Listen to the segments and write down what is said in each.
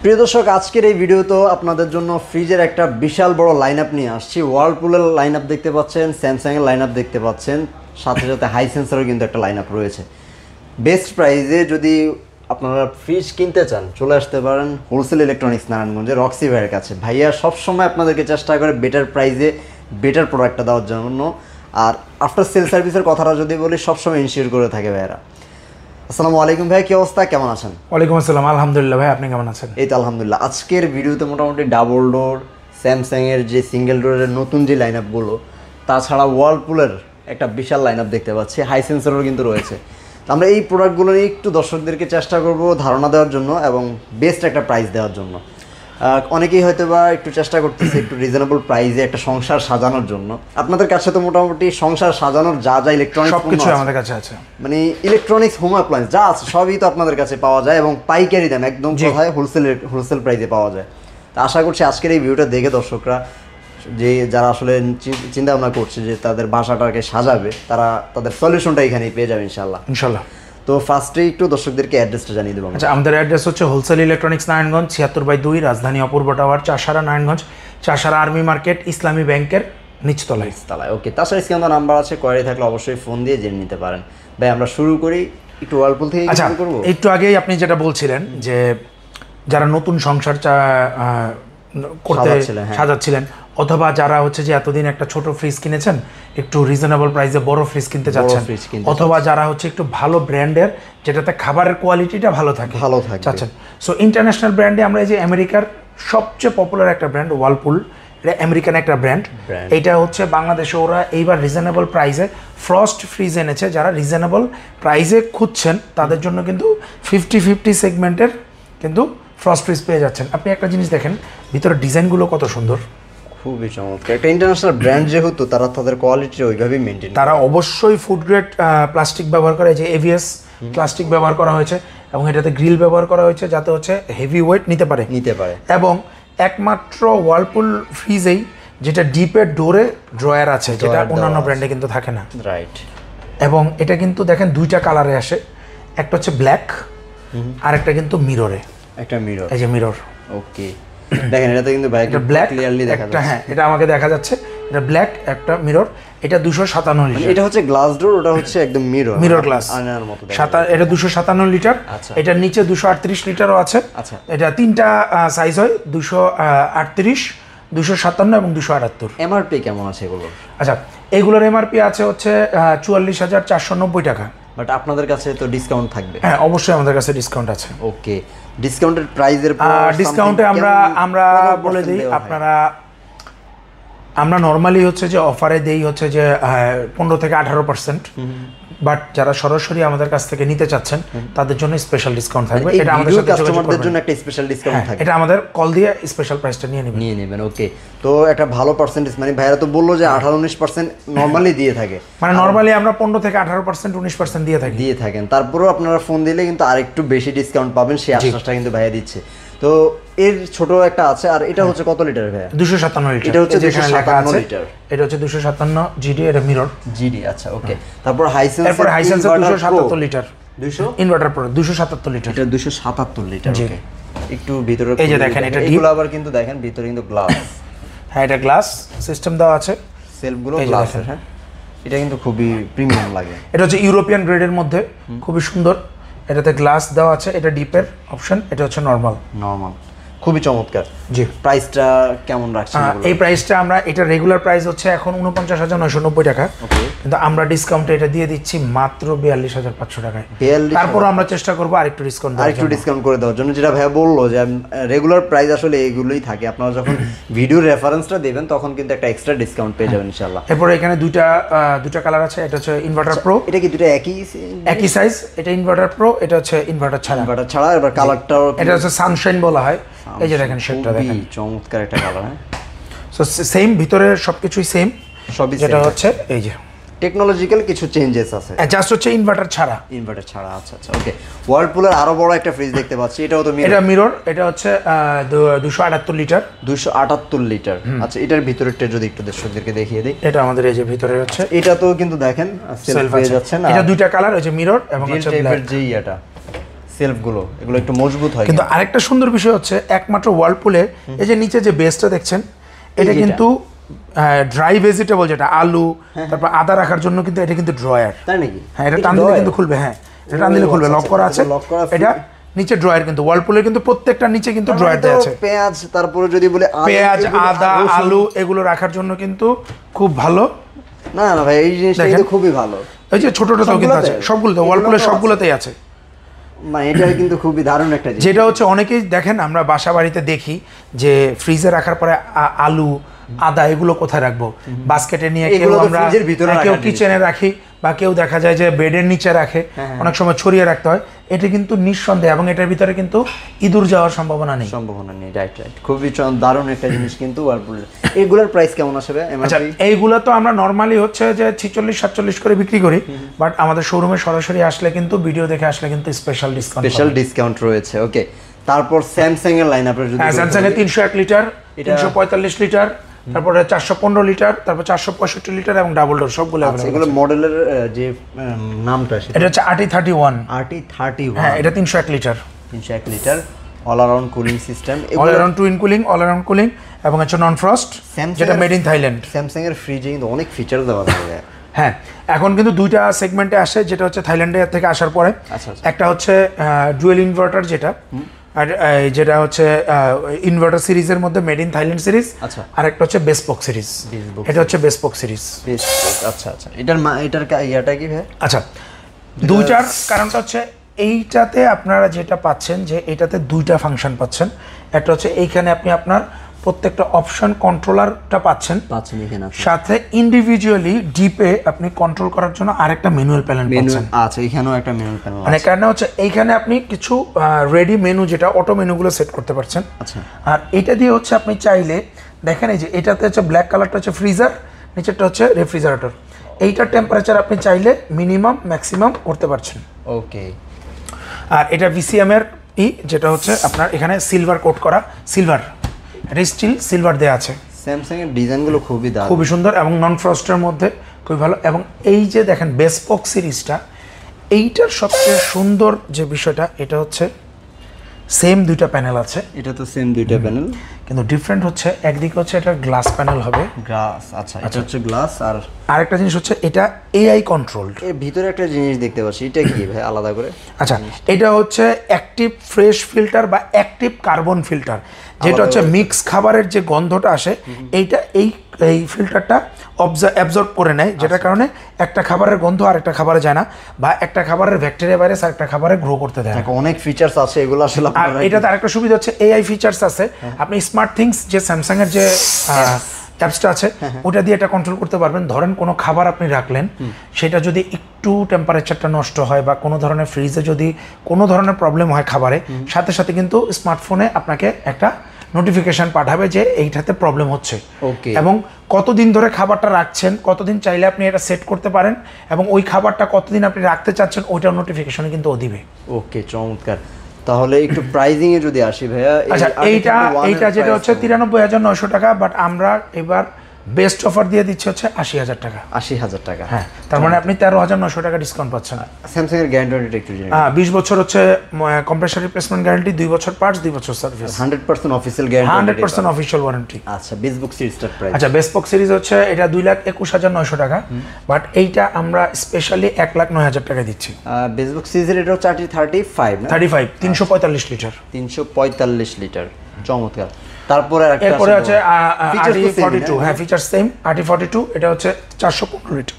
প্রিয় দর্শক, আজকের এই ভিডিওতে আপনাদের জন্য ফ্রিজের একটা বিশাল বড় লাইনআপ নিয়ে আসছি। ওয়ার্লপুলের লাইনআপ দেখতে পাচ্ছেন, স্যামসাংয়ের লাইনআপ দেখতে পাচ্ছেন, সাথে সাথে হাইসেন্সেরও কিন্তু একটা লাইনআপ রয়েছে। বেস্ট প্রাইসে যদি আপনারা ফ্রিজ কিনতে চান চলে আসতে পারেন হোলসেল ইলেকট্রনিক্স নারায়ণগঞ্জে রক্সি ভাইয়ের কাছে। ভাইয়া সবসময় আপনাদেরকে চেষ্টা করে বেটার প্রাইসে বেটার প্রোডাক্টটা দেওয়ার জন্য। আর আফটার সেল সার্ভিসের কথাটা যদি বলি, সবসময় ইনশিওর করে থাকে ভাইয়ারা। আসসালামু আলাইকুম ভাই, কি অবস্থা, কেমন আছেন? ওয়ালাইকুম আসসালাম, আলহামদুলিল্লাহ ভাই, আপনি কেমন আছেন? এই তো আলহামদুলিল্লাহ। আজকের ভিডিওতে মোটামুটি ডাবল ডোর স্যামসাংয়ের যে সিঙ্গেল ডোরের নতুন যে লাইন আপগুলো, তাছাড়া ওয়ার্লপুলের একটা বিশাল লাইন আপ দেখতে পাচ্ছি, হাইসেন্সেরও কিন্তু রয়েছে। তো আমরা এই প্রোডাক্টগুলো নিয়ে একটু দর্শকদেরকে চেষ্টা করব ধারণা দেওয়ার জন্য এবং বেস্ট একটা প্রাইস দেওয়ার জন্য। অনেকেই হয়তো বা একটু চেষ্টা করতেছে একটু রিজনেবল প্রাইসে একটা সংসার সাজানোর জন্য। আপনাদের কাছে তো মোটামুটি সংসার সাজানোর যা যা ইলেকট্রনিক্স সবকিছু আমাদের কাছে আছে, মানে ইলেকট্রনিক্স হোম অ্যাপ্লায়েন্স যা আছে সবই তো আপনাদের কাছে পাওয়া যায় এবং পাইকারি দাম একদম কোথায় হোলসেল প্রাইসে পাওয়া যায়। তো আশা করছি আজকের এই ভিডিওটা দেখে দর্শকরা যে যারা আসলে চিন্তা ভাবনা করছে যে তাদের বাসাটাকে সাজাবে, তারা তাদের সলিউশনটা এখানেই পেয়ে যাবে ইনশাল্লাহ। তো ফার্স্টে একটু দর্শকদেরকে অ্যাড্রেসটা জানিয়ে দেবো। আচ্ছা, আমাদের অ্যাড্রেস হচ্ছে হোলসেল ইলেকট্রনিক্স নারায়ণগঞ্জ 76/2 রাজধানী অপূর্ব tower, Chashara Narayanganj, Chashara army market, ইসলামী ব্যাংকের নিচতলায়। ওকে, তাছাড়া স্ক্রিনে নাম্বার আছে, কোয়ারি থাকলে অবশ্যই ফোন দিয়ে জেনে নিতে পারেন। ভাই আমরা শুরু করি একটু ওয়ার্লপুল থেকে শুরু করব। একটু আগেই আপনি যেটা বলছিলেন যে যারা নতুন সংসার করতে সাজাচ্ছিলেন, অথবা যারা হচ্ছে যে এতদিন একটা ছোট ফ্রিজ কিনেছেন, একটু রিজনেবল প্রাইসে বড় ফ্রিজ কিনতে চাচ্ছেন, অথবা যারা হচ্ছে একটু ভালো ব্র্যান্ডের যেটাতে খাবারের কোয়ালিটিটা ভালো থাকে চাচ্ছেন। সো ইন্টারন্যাশনাল ব্র্যান্ডে আমরা এই যে আমেরিকার সবচেয়ে পপুলার একটা ব্র্যান্ড ওয়ার্লপুল, এটা আমেরিকান একটা ব্র্যান্ড। এইটা হচ্ছে বাংলাদেশে ওরা এইবার রিজনেবল প্রাইসে ফ্রস্ট ফ্রিজ এনেছে। যারা রিজনেবল প্রাইসে খুঁজছেন তাদের জন্য কিন্তু 50-50 সেগমেন্টের কিন্তু ফ্রস্ট ফ্রিজ পেয়ে যাচ্ছেন। আপনি একটা জিনিস দেখেন, ভিতরে ডিজাইনগুলো কত সুন্দর, খুবই চমৎকার। একটা ইন্টারন্যাশনাল ব্র্যান্ড যেহেতু তারা তাদের কোয়ালিটি ওইভাবেই মেনটেন, তারা অবশ্যই ফুড গ্রেড প্লাস্টিক ব্যবহার করে, যে এভিএস প্লাস্টিক ব্যবহার করা হয়েছে এবং এটাতে গ্রিল ব্যবহার করা হয়েছে যাতে হচ্ছে হেভি ওয়েট নিতে পারে। এবং একমাত্র ওয়ার্লপুল ফ্রিজেই যেটা ডিপের ডোরে ড্রয়ার আছে, যেটা অন্যান্য ব্র্যান্ডে কিন্তু থাকে না। রাইট। এবং এটা কিন্তু দেখেন দুইটা কালারে আসে, একটা হচ্ছে ব্ল্যাক আর একটা কিন্তু মিররে, একটা মিরর, এই যে মিরর। ওকে, দেখেন এটাতে কিন্তু ভাই একটা ব্ল্যাক ক্লিয়ারলি দেখা যাচ্ছে। হ্যাঁ, এটা আমাকে দেখা যাচ্ছে, এটা ব্ল্যাক একটা মিরর। এটা 257 লিটার। এটা হচ্ছে গ্লাস ডোর, ওটা হচ্ছে একদম মিরর গ্লাস আয়নার মতো। এটা 257 লিটার। এটার নিচে 238 লিটারও আছে। আচ্ছা, এটা তিনটা সাইজ হয়, 238, 257 এবং 278। এমআরপি কেমন আছে এগুলো? আচ্ছা, এগুলোর এমআরপি আছে হচ্ছে 44,490 টাকা। বাট আপনাদের কাছে তো ডিসকাউন্ট থাকবে? হ্যাঁ, অবশ্যই আমাদের কাছে ডিসকাউন্ট আছে। ওকে, ডিসকাউন্টের প্রাইসের ডিসকাউন্টে আমরা বলে দিই, আমরা নর্মালি হচ্ছে যে অফারে দেই হচ্ছে যে 15-18%। বাট যারা সরাসরি আমাদের কাছ থেকে নিতে চাচ্ছেন তাদের জন্য স্পেশাল ডিসকাউন্ট থাকবে। এটা আমাদের সাথে কাস্টমারদের জন্য একটা স্পেশাল ডিসকাউন্ট থাকবে। এটা আমাদের কল দিয়ে স্পেশাল প্রাইসটা নিয়ে নেবেন। ওকে, তো একটা ভালো পার্সেন্টেজ, মানে ভাইরা তো বললো যে 18-19% নরমালি দিয়ে থাকে, মানে নরমালি আমরা 15-18%, 19% দিয়ে থাকেন। তারপরেও আপনারা ফোন দিলে কিন্তু আরেকটু বেশি ডিসকাউন্ট পাবেন, সেই আশ্বাসটা কিন্তু ভাইয়া দিচ্ছে। তো এর ছোট একটা আছে, আর এটা হচ্ছে কত লিটার ভাইয়া? 257 লিটার। এটা হচ্ছে 257 লিটার। এটা হচ্ছে 257 জিডি, এটা মিরর জিডি। আচ্ছা, ওকে। তারপর Hisense 277 litre, 200 inverter pro 277 litre. এটা 277 লিটার। ওকে, একটু ভিতরে এই যে দেখেন, এটা এগুলো আবার কিন্তু দেখেন ভিতরে কিন্তু গ্লাস। হ্যাঁ, এটা গ্লাস সিস্টেম দেওয়া আছে, সেলফগুলো গ্লাস। হ্যাঁ, এটা কিন্তু খুবই প্রিমিয়াম লাগে। এটা হচ্ছে ইউরোপিয়ান গ্রেডের মধ্যে, খুবই সুন্দর। এটাতে গ্লাস দেওয়া আছে, এটা ডিপের অপশন, এটা হচ্ছে নরমাল। খুবই চমৎকার। জি, প্রাইসটা কেমন রাখছেন? এই প্রাইসটা আমরা, এটা রেগুলার প্রাইস হচ্ছে এখন 49,990 টাকা, কিন্তু আমরা ডিসকাউন্টে এটা দিয়ে দিচ্ছি মাত্র 42,500 টাকায়। তারপর আমরা চেষ্টা করবো আরেকটু ডিসকাউন্ট করে দেওয়ার জন্য। যেটা ভাইয়া বললো যে রেগুলার প্রাইস আসলে এইগুলোই থাকে, আপনারা যখন ভিডিও রেফারেন্সটা দেবেন তখন কিন্তু একটা এক্সট্রা ডিসকাউন্ট পেয়ে যাবেন ইনশাআল্লাহ। এরপরে এখানে দুইটা কালার আছে, এটা হচ্ছে ইনভার্টার প্রো। এটা কি দুটো একই সাইজ? এটা ইনভার্টার প্রো, এটা হচ্ছে ইনভার্টার ছাড়া। এবার কালারটাও এটা হচ্ছে সানশাইন বলা হয়। এই যে দেখেন, শেডটা দেখেন, চমৎকার একটা কালার। হ্যাঁ, সো সেম, ভিতরে সবকিছুই সেম, সবই যেটা হচ্ছে এই যে টেকনোলজিক্যাল কিছু চেঞ্জেস আছে, জাস্ট হচ্ছে ইনভার্টার ছাড়া। আচ্ছা, ওকে। ওয়ার্লপুলের আরো বড় একটা ফ্রিজ দেখতে পাচ্ছি, এটাও তো এটা মিরর। এটা হচ্ছে 278 লিটার। 278 লিটার। আচ্ছা, এটার ভিতরেরটা যদি একটু দর্শকদেরকে দেখিয়ে দিই। এটা আমাদের এই যে ভিতরে হচ্ছে, এটা তো কিন্তু দেখেন সেলফ পেয়ে যাচ্ছেন। এটা দুইটা কালার, এই যে মিরর এবং হচ্ছে ব্ল্যাক। যে এটা সেলফগুলো এগুলো একটু মজবুত হয়। কিন্তু আরেকটা সুন্দর বিষয় হচ্ছে একমাত্র ওয়ার্লপুলের এই যে নিচে যে বেসটা দেখছেন এটা কিন্তু ড্রাই ভেজিটেবল, যেটা আলু তারপর আদা রাখার জন্য কিন্তু এটা কিন্তু ড্রয়ার। তাই নাকি? হ্যাঁ, এটা টান দিলে কিন্তু খুলবে। হ্যাঁ, এটা টান দিলে খুলবে, লক করা আছে। এটা নিচে ড্রয়ার, কিন্তু ওয়ার্লপুলের কিন্তু প্রত্যেকটা নিচে কিন্তু ড্রয়ার দেওয়া আছে। পেঁয়াজ, তারপরে যদি বলে পেঁয়াজ, আদা, আলু এগুলো রাখার জন্য কিন্তু খুব ভালো। না না ভাই, এই জিনিসটা কিন্তু খুবই ভালো। এই যে ছোটটাও কিন্তু আছে, সবগুলোতে, ওয়ার্লপুলের সবগুলোতেই আছে। মানে এটা কিন্তু খুবই দারুণ একটা জিনিস। যেটা হচ্ছে অনেকেই দেখেন আমরা বাসা বাড়িতে দেখি যে ফ্রিজে রাখার পরে আলু, আদা এগুলো কোথায় রাখবো, বাস্কেটে নিয়ে কেউ আমরা কেউ কিচেনে রাখি, বা কেউ দেখা যায় যে বেডের নিচে রাখে, অনেক সময় ছড়িয়ে রাখতে হয়। এটা কিন্তু নিঃসন্দেহে, এবং এটার ভিতরে কিন্তু ইঁদুর যাওয়ার সম্ভাবনা নেই। রাইট রাইট, খুবই দারুণ একটা জিনিস কিন্তু ওয়ার্লপুলের। এগুলোর প্রাইস কেমন আসবে? আচ্ছা, এইগুলো তো আমরা নরমালি হচ্ছে যে 46-47 করে বিক্রি করি, বাট আমাদের শোরুমে সরাসরি আসলে কিন্তু, ভিডিও দেখে আসলে কিন্তু স্পেশাল ডিসকাউন্ট রয়েছে। ওকে, তারপর স্যামসাং এর লাইন আপের যদি স্যামসাং এর 301 লিটার, 345 লিটার, তারপরে 415 লিটার, তারপর 465 লিটার এবং ডাবল ডোর সবগুলো আছে। এগুলো মডেলের যে নামটা সেটা এটা হচ্ছে RT31। হ্যাঁ, এটা 301 litre. All around cooling system, all around twin cooling, all around cooling, এবং হচ্ছে নন ফ্রস্ট, যেটা মেড ইন থাইল্যান্ড। স্যামসাং এর ফ্রিজে কিন্তু অনেক ফিচার দেওয়া থাকে। হ্যাঁ, এখন কিন্তু দুইটা সেগমেন্টে আসে, যেটা হচ্ছে থাইল্যান্ডে থেকে আসার পরে। একটা হচ্ছে ডুয়েল ইনভার্টার, আর যেটা হচ্ছে ইনভার্টার সিরিজের মধ্যে মেড ইন থাইল্যান্ড সিরিজ, আর একটা হচ্ছে বেসপক সিরিজ। এটা হচ্ছে বেসপক সিরিজ। আচ্ছা, এটার ইয়াটা কি ভাই? আচ্ছা, দুইটার কারণটা হচ্ছে এইটাতে আপনারা যেটা পাচ্ছেন যে এটাতে দুইটা ফাংশন পাচ্ছেন। একটা হচ্ছে এইখানে আপনি আপনার প্রত্যেকটা অপশন কন্ট্রোলারটা পাচ্ছেন এখানে, সাথে ইন্ডিভিজুয়ালি ডিপে আপনি কন্ট্রোল করার জন্য আরেকটা ম্যানুয়াল প্যানেল পাচ্ছেন। আচ্ছা, এখানেও একটা ম্যানুয়াল প্যানেল মানে কারণ হচ্ছে এইখানে আপনি কিছু রেডি মেনু, যেটা অটো মেনুগুলো সেট করতে পারছেন। আচ্ছা, আর এটা দিয়ে হচ্ছে আপনি চাইলে দেখেন, এই যে এটাতে হচ্ছে ব্ল্যাক কালারটা হচ্ছে ফ্রিজার, নিচেরটা হচ্ছে রেফ্রিজারেটর। এইটার টেম্পারেচার আপনি চাইলে মিনিমাম ম্যাক্সিমাম করতে পারছেন। ওকে, আর এটা VCM এর যেটা হচ্ছে আপনার এখানে সিলভার কোট করা, সিলভার, এটা স্টিল সিলভার দেওয়া আছে। স্যামসাং এর ডিজাইনগুলো খুবই সুন্দর এবং নন ফ্রস্টের মধ্যে খুবই ভালো। এবং এই যে দেখেন বেসপক সিরিজটা, এইটার সবচেয়ে সুন্দর যে বিষয়টা, এটা হচ্ছে সেম দুইটা প্যানেল আছে। এটা তো সেম দুইটা প্যানেল, কিন্তু ডিফারেন্ট হচ্ছে একদিকে হচ্ছে এটা গ্লাস প্যানেল হবে, গ্লাস। আচ্ছা, এটা হচ্ছে গ্লাস। আর আরেকটা জিনিস হচ্ছে এটা AI কন্ট্রোলড। এর ভিতরে একটা জিনিস দেখতে পাচ্ছি, এটা কি ভাই আলাদা করে? আচ্ছা, এটা হচ্ছে অ্যাক্টিভ ফ্রেশ ফিল্টার বা অ্যাক্টিভ কার্বন ফিল্টার, যেটা হচ্ছে মিক্স খাবারের যে গন্ধটা আসে এইটা এই ফিল্টারটা অ্যাবজর্ব করে নেয়, যেটার কারণে একটা খাবারের গন্ধ আর একটা খাবারে যায় না, বা একটা খাবারের ব্যাকটেরিয়া ভাইরাস আর একটা খাবারে গ্রো করতে দেয় না। অনেক ফিচার্স আছে এগুলো আসলে। আর এটাতে আরেকটা সুবিধা হচ্ছে AI ফিচার্স আছে। আপনি স্মার্ট থিংস যে স্যামসাং এর যে অ্যাপসটা আছে ওটা দিয়ে এটা কন্ট্রোল করতে পারবেন। ধরেন কোনো খাবার আপনি রাখলেন, সেটা যদি একটু টেম্পারেচারটা নষ্ট হয় বা কোনো ধরনের ফ্রিজে যদি কোনো ধরনের প্রবলেম হয় খাবারে, সাথে সাথে কিন্তু স্মার্টফোনে আপনাকে একটা নোটিফিকেশন পাঠাবে যে এইটাতে প্রবলেম হচ্ছে, এবং কতদিন ধরে খাবারটা রাখছেন, কতদিন চাইলে আপনি এটা সেট করতে পারেন, এবং ওই খাবারটা কতদিন আপনি রাখতে চাচ্ছেন ওইটার নোটিফিকেশনে কিন্তু ও দিবে। ওকে, চমৎকার। তাহলে একটু প্রাইজিং এ যদি আসি ভাইয়া, আচ্ছা, এইটা যেটা হচ্ছে 93,900 টাকা, বাট আমরা এবার বেস্ট অফার দিয়ে দিচ্ছি হচ্ছে 80,000 টাকা। 80,000 টাকা, হ্যাঁ, তার মানে আপনি 13,900 টাকা ডিসকাউন্ট পাচ্ছেন। স্যামসাং এর গ্যারান্টি একটু জেনে 20 বছর হচ্ছে কম্প্রেসার রিপ্লেসমেন্ট গ্যারান্টি, 2 বছর পার্টস, 2 বছর service, 100% official guarantee, 100% official warranty. আচ্ছা, বেসবুক সিরিজটার প্রাইস? আচ্ছা, বেসবুক সিরিজ হচ্ছে এটা 2,21,900 টাকা, বাট এইটা আমরা স্পেশালি 1,09,000 টাকা দিচ্ছি। বেসবুক সিরিজের এটা হচ্ছে 35 না? 35, 345 লিটার। 345 লিটার, চমৎকার। তারপরে এরপরে আছে RT42, হ্যাঁ ফিচার সেম, RT42, এটা হচ্ছে 415 লিটার।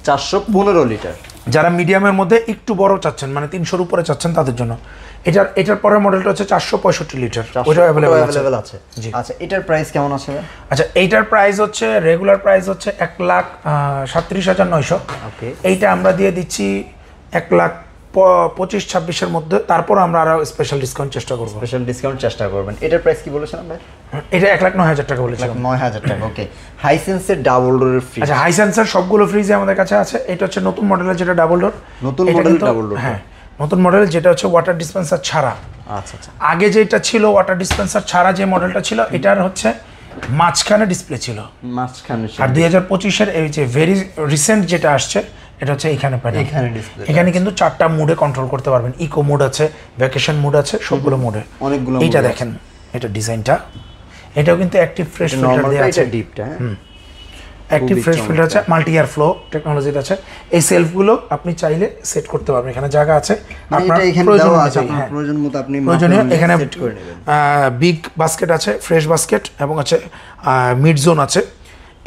415 লিটার। যারা মিডিয়ামের মধ্যে একটু বড় চাচ্ছেন, মানে 300-র উপরে চাচ্ছেন তাদের জন্য। এটার পরের মডেলটা হচ্ছে 465 লিটার, ওটা अवेलेबल আছে। আচ্ছা, এটার প্রাইস কেমন আছে? আচ্ছা, এইটার প্রাইস হচ্ছে রেগুলার প্রাইস হচ্ছে 1,37,900। ওকে, এইটা আমরা দিয়ে দিচ্ছি 1,25,26-এর মধ্যে। তারপর আমরা আরো স্পেশাল ডিসকাউন্ট চেষ্টা করবেন। এটার প্রাইস কি বলেছেন ভাই? এটা 1,09,000 টাকা বলেছিলাম। 9,000 টাকা। ওকে, হাইসেন্সের ডাবল ডোরের ফ্রিজ। আচ্ছা, হাইসেন্সের সবগুলো ফ্রিজে আমাদের কাছে আছে। এটা হচ্ছে নতুন মডেলের, যেটা ডাবল ডোর। নতুন মডেল ডাবল ডোর, হ্যাঁ নতুন মডেল, যেটা হচ্ছে ওয়াটার ডিসপেন্সার ছাড়া। আচ্ছা আচ্ছা, আগে যেটা ছিল ওয়াটার ডিসপেন্সার ছাড়া যে মডেলটা ছিল, এটার হচ্ছে মাঝখানে ডিসপ্লে ছিল, মাঝখানে। আর 2025-এর এই যে ভেরি রিসেন্ট যেটা আসছে, এটা হচ্ছে এখানে প্যানেল, এখানে ডিসপ্লে, এখানে কিন্তু 4টা মোডে কন্ট্রোল করতে পারবেন। ইকো মোড আছে, ভ্যাকেশন মোড আছে, সবগুলো মোডে অনেকগুলো। এইটা দেখেন, এটা ডিজাইনটা, এটাও কিন্তু অ্যাক্টিভ ফ্রেশ ফিল্টার দেওয়া আছে। এটা ডিপটা, অ্যাক্টিভ ফ্রেশ ফিল্টার আছে, মাল্টি এয়ার ফ্লো টেকনোলজিটা আছে। এই সেলফগুলো আপনি চাইলে সেট করতে পারবেন, এখানে জায়গা আছে, আপনার প্রয়োজন আছে, আপনার প্রয়োজন মতো আপনি প্রয়োজনীয় এখানে সেট করে নেবেন। বিগ বাস্কেট আছে, ফ্রেশ বাস্কেট, এবং আছে মিড জোন আছে।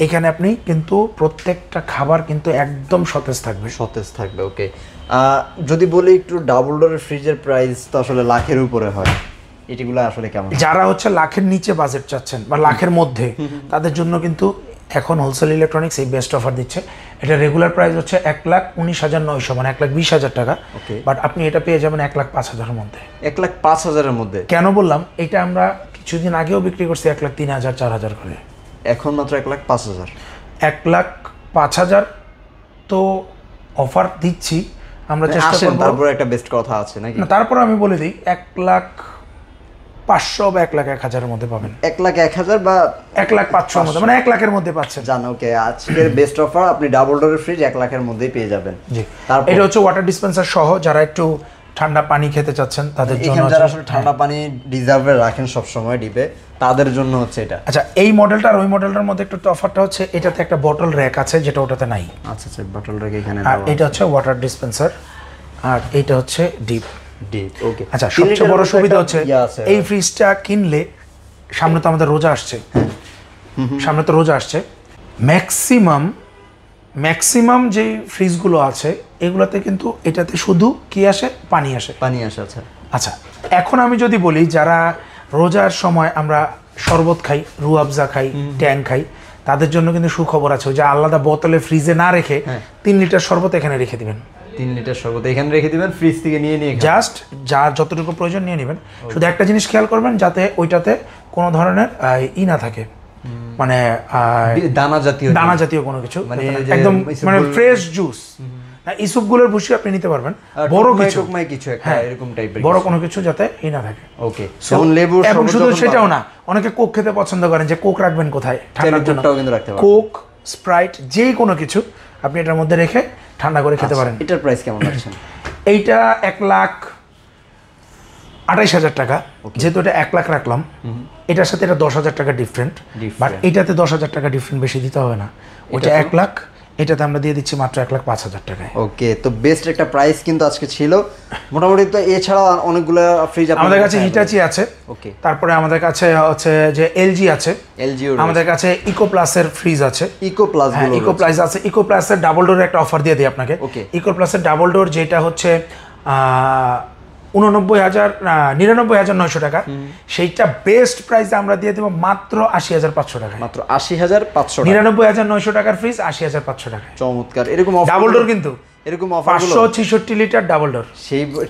এখানে আপনি কিন্তু প্রত্যেকটা খাবার কিন্তু একদম সতেজ থাকবে। ওকে, যদি বলি একটু ডাবল ডোরের ফ্রিজের প্রাইস তো আসলে লাখের উপরে হয়, এটিগুলো আসলে কেমন? যারা হচ্ছে লাখের নিচে বাজেট চাচ্ছেন বা লাখের মধ্যে, তাদের জন্য কিন্তু এখন হোলসেল ইলেকট্রনিক্স এই বেস্ট অফার দিচ্ছে। এটা রেগুলার প্রাইস হচ্ছে 1,19,900, মানে 1,20,000 টাকা, বাট আপনি এটা পেয়ে যাবেন 1,05,000-এর মধ্যে। 1,05,000-এর মধ্যে? কেন বললাম, এটা আমরা কিছুদিন আগেও বিক্রি করছি 1,03,000, 4,000 করে, এখন মাত্র 1,05,000। 1,05,000 তো অফার দিচ্ছি আমরা, চেষ্টা করব। তারপর একটা বেস্ট কথা আছে নাকি? না, তারপর আমি বলে দিই 1,05,000 বা 1,01,000-এর মধ্যে পাবেন। 1,01,000 বা 1,05,000-এর মধ্যে, মানে 1,00,000-এর মধ্যে পাচ্ছেন। জান, ওকে, আজকের বেস্ট অফার আপনি ডাবল ডোরের ফ্রিজ 1,00,000-এর মধ্যেই পেয়ে যাবেন। জি, এটা হচ্ছে ওয়াটার ডিসপেন্সার সহ, যারা একটু ঠান্ডা পানি খেতে চাচ্ছেন তাদের জন্য, যারা আসলে ঠান্ডা পানি রিজার্ভে রাখেন সব সময় ডিপে, তাদের জন্য হচ্ছে এটা। আচ্ছা, এই মডেলটা আর ওই মডেলটার মধ্যে একটু তফাৎটা হচ্ছে, এটাতে একটা বটল র্যাক আছে যেটা ওটাতে নাই। আচ্ছা, বটল র্যাক এখানে, আর এটা হচ্ছে ওয়াটার ডিসপেন্সার, আর এইটা হচ্ছে ডিপ। ওকে। আচ্ছা, সবচেয়ে বড় সুবিধা হচ্ছে এই ফ্রিজটা কিনলে, সামনে তো আমাদের রোজা আসছে, ম্যাক্সিমাম যে ফ্রিজগুলো আছে এগুলোতে কিন্তু এটাতে শুধু কি আসে, পানি আসে। আচ্ছা, এখন আমি যদি বলি যারা রোজার সময় আমরা শরবত খাই, রুয়াবজা খাই, ট্যাং খাই, তাদের জন্য কিন্তু সুখবর আছে, ওই যে আলাদা বোতলে ফ্রিজে না রেখে 3 লিটার শরবত এখানে রেখে দিবেন। 3 লিটার শরবত এখানে রেখে দিবেন, ফ্রিজ থেকে নিয়ে জাস্ট যার যতটুকু প্রয়োজন নিয়ে নেবেন। শুধু একটা জিনিস খেয়াল করবেন, যাতে ওইটাতে কোনো ধরনের না থাকে, মানে দানা জাতীয় কোনো কিছু, একদম মানে ফ্রেশ জুস। ইসুপগুলোর ভুসি আপনি নিতে পারবেন, বড় কিছু একটা এরকম টাইপের বড় কোনো কিছু যাতে না থাকে। ওকে, যেমন লেবু। এবং শুধু সেটাও না, অনেকে কোক খেতে পছন্দ করেন, যে কোক রাখবেন কোথায় ঠান্ডার জন্য, কোক, স্প্রাইট, যে কোনো কিছু আপনি এটার মধ্যে রেখে ঠান্ডা করে খেতে পারেন। এটার প্রাইস কেমন রাখছেন? এইটা 1,28,000 টাকা, যেহেতু এটা 1,00,000 রাখলাম, এটার সাথে এটা 10,000 টাকা ডিফারেন্ট, বাট এটাতে 10,000 টাকা ডিফারেন্ট বেশি দিতে হবে না। ওটা 1,00,000, এটাতে আমরা দিয়ে দিচ্ছি মাত্র 1,05,000 টাকায়। ওকে, তো বেস্ট একটা প্রাইস কিন্তু আজকে ছিল মোটামুটি। তো এছাড়া অনেকগুলো ফ্রিজ আমাদের কাছে হিটাচি আছে, ওকে, তারপরে আমাদের কাছে হচ্ছে যে এলজি আছে, আমাদের কাছে ইকো প্লাসের ফ্রিজ আছে, ইকো প্লাস আছে। ইকো প্লাসের ডাবল ডোরের একটা অফার দিয়ে দিই আপনাকে। ইকো প্লাসের ডাবল ডোর যেটা হচ্ছে 99,900 টাকা, সেইটা বেস্ট প্রাইসে আমরা দিয়ে দেবো মাত্র 80,500 টাকা। মাত্র 80,500 টাকা, 99,900 টাকার ফ্রিজ 80,500 টাকা। চমৎকার। এরকম ডাবল ডোর, কিন্তু এরকম অফার 566 লিটার ডাবল ডোর।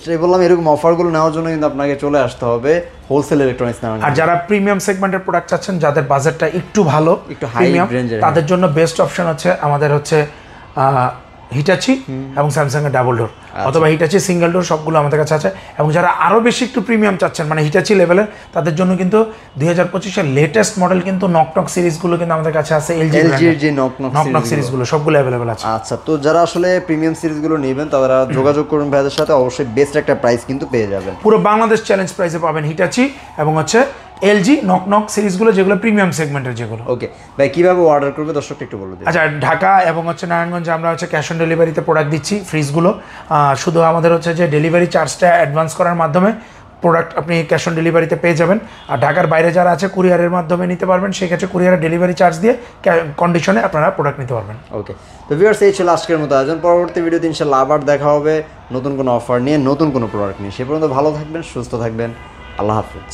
সেই বললাম, এরকম অফারগুলো নেওয়ার জন্য কিন্তু আপনাকে চলে আসতে হবে হোলসেল ইলেকট্রনিক্স নামে। আর যারা প্রিমিয়াম সেগমেন্টের প্রোডাক্ট চাচ্ছেন, যাদের বাজেটটা একটু ভালো, একটু হাই রেঞ্জের, তাদের জন্য বেস্ট অপশন হচ্ছে আমাদের হচ্ছে হিটাচি এবং স্যামসাং এর ডাবল ডোর, অথবা হিটাচি সিঙ্গেল ডোর, সবগুলো আমাদের কাছে আছে। এবং যারা আরো বেশি একটু প্রিমিয়াম চাচ্ছেন, মানে হিটাচি লেভেলের, তাদের জন্য কিন্তু 2025-এর লেটেস্ট মডেল কিন্তু নক সিরিজগুলো কিন্তু আমাদের কাছে আছে। এলজির যে নক সিরিজগুলো সবগুলো अवेलेबल আছে। আচ্ছা, তো যারা আসলে প্রিমিয়াম সিরিজগুলো নেবেন তারা যোগাযোগ করুন ভাইদের সাথে, অবশ্যই বেস্ট একটা প্রাইস কিন্তু পেয়ে যাবেন। পুরো বাংলাদেশ চ্যালেঞ্জ প্রাইসে পাবেন হিটাচি এবং হচ্ছে এলজি নক সিরিজগুলো, যেগুলো প্রিমিয়াম সেগমেন্টের যেগুলো। ওকে ভাই, কিভাবে অর্ডার করবে দর্শকটা একটু বলে দিন। আচ্ছা, ঢাকা এবং হচ্ছে নারায়ণগঞ্জে আমরা হচ্ছে ক্যাশ অন ডেলিভারিতে প্রোডাক্ট দিচ্ছি ফ্রিজগুলো। শুধু আমাদের হচ্ছে যে ডেলিভারি চার্জটা অ্যাডভান্স করার মাধ্যমে প্রোডাক্ট আপনি ক্যাশ অন ডেলিভারিতে পেয়ে যাবেন। আর ঢাকার বাইরে যারা আছে কুরিয়ারের মাধ্যমে নিতে পারবেন, সেক্ষেত্রে কুরিয়ারের ডেলিভারি চার্জ দিয়ে কন্ডিশনে আপনারা প্রোডাক্ট নিতে পারবেন। ওকে, তো ভিউয়ার্স, এই ছিল আজকের মতো আয়োজন। পরবর্তী ভিডিওতে ইনশাআল্লাহ আবার দেখা হবে নতুন কোনো অফার নিয়ে, নতুন কোনো প্রোডাক্ট নিয়ে। সে পর্যন্ত ভালো থাকবেন, সুস্থ থাকবেন। আল্লাহ হাফেজ।